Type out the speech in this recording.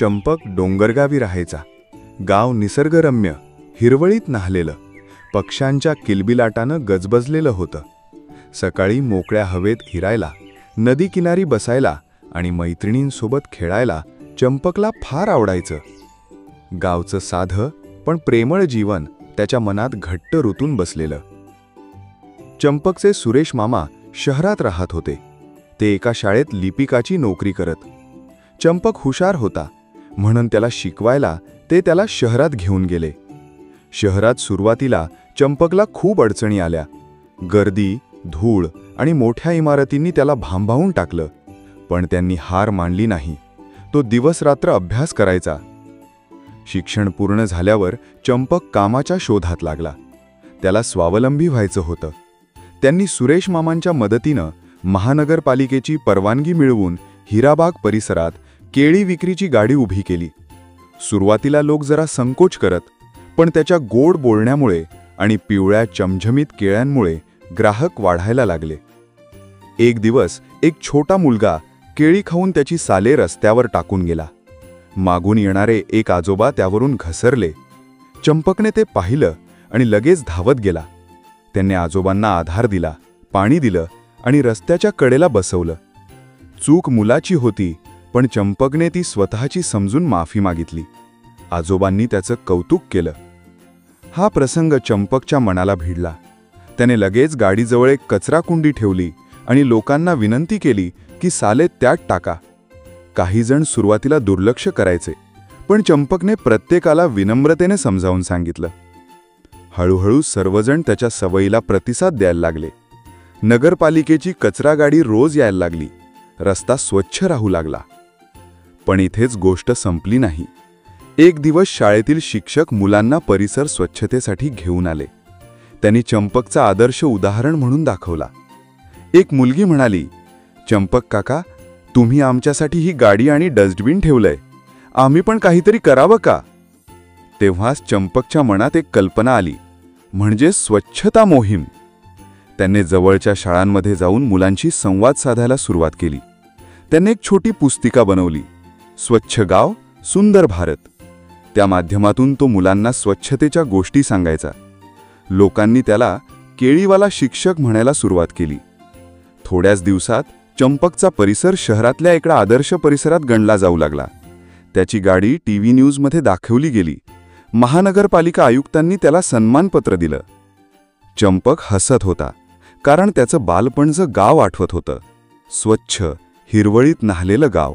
चंपक डोंगरगावी राहायचा. गाव निसर्गरम्य, हिरवळीत न्हालेलं, पक्ष्यांच्या किलबिलाटानं गजबजलेलं होतं. सकाळी मोकळ्या हवेत फिरायला, नदी किनारी बसायला आणि मैत्रिणींसोबत खेळायला चंपकला फार आवडायचं. गावचं साधं पण प्रेमळ जीवन त्याच्या मनात घट्ट रुतून बसलेलं. चंपकचे सुरेश मामा शहरात राहत होते. ते एका शाळेत लिपिकाची नोकरी करत. चंपक हुशार होता म्हणून त्याला शिकवायला ते त्याला शहरात घेऊन गेले. शहरात सुरुवातीला चंपकला खूप अडचणी आल्या. गर्दी, धूळ आणि मोठ्या इमारतींनी त्याला भांबावून टाकलं. पण त्यांनी हार मानली नाही. तो दिवसरात्र अभ्यास करायचा. शिक्षण पूर्ण झाल्यावर चंपक कामाच्या शोधात लागला. त्याला स्वावलंबी व्हायचं होतं. त्यांनी सुरेश मामांच्या मदतीनं महानगरपालिकेची परवानगी मिळवून हिराबाग परिसरात केळी विक्रीची गाडी उभी केली. सुरुवातीला लोक जरा संकोच करत, पण त्याच्या गोड बोलण्यामुळे आणि पिवळ्या चमझमीत केळ्यांमुळे ग्राहक वाढायला लागले. एक दिवस एक छोटा मुलगा केळी खाऊन त्याची साले रस्त्यावर टाकून गेला. मागून येणारे एक आजोबा त्यावरून घसरले. चंपकने ते पाहिलं आणि लगेच धावत गेला. त्याने आजोबांना आधार दिला, पाणी दिलं आणि रस्त्याच्या कडेला बसवलं. चूक मुलाची होती, पण चंपकने ती स्वतःची समजून माफी मागितली. आजोबांनी त्याचं कौतुक केलं. हा प्रसंग चंपकच्या मनाला भिडला. त्याने लगेच गाडीजवळ एक कचराकुंडी ठेवली आणि लोकांना विनंती केली की साले त्यात टाका. काही जण सुरुवातीला दुर्लक्ष करायचे, पण चंपकने प्रत्येकाला विनम्रतेने समजावून सांगितलं. हळूहळू सर्वजण त्याच्या सवयीला प्रतिसाद द्यायला लागले. नगरपालिकेची कचरा गाडी रोज यायला लागली. रस्ता स्वच्छ राहू लागला. पण इथेच गोष्ट संपली नाही. एक दिवस शाळेतील शिक्षक मुलांना परिसर स्वच्छतेसाठी घेऊन आले. त्यांनी चंपकचा आदर्श उदाहरण म्हणून दाखवला. एक मुलगी म्हणाली, चंपक काका, तुम्ही आमच्यासाठी ही गाडी आणि डस्टबिन ठेवलंय. आम्ही पण काहीतरी करावं का? तेव्हाच चंपकच्या मनात एक कल्पना आली, म्हणजे स्वच्छता मोहीम. त्यांनी जवळच्या शाळांमध्ये जाऊन मुलांशी संवाद साधायला सुरुवात केली. त्यांनी एक छोटी पुस्तिका बनवली, स्वच्छ गाव, सुंदर भारत. त्या माध्यमातून तो मुलांना स्वच्छतेच्या गोष्टी सांगायचा. लोकांनी त्याला केळीवाला शिक्षक म्हणायला सुरुवात केली. थोड्याच दिवसात चंपकचा परिसर शहरातल्या एका आदर्श परिसरात गणला जाऊ लागला. त्याची गाडी टीव्ही न्यूजमध्ये दाखवली गेली. महानगरपालिका आयुक्तांनी त्याला सन्मानपत्र दिलं. चंपक हसत होता, कारण त्याचं बालपणचं गाव आठवत होतं. स्वच्छ, हिरवळीत न्हालेलं गाव.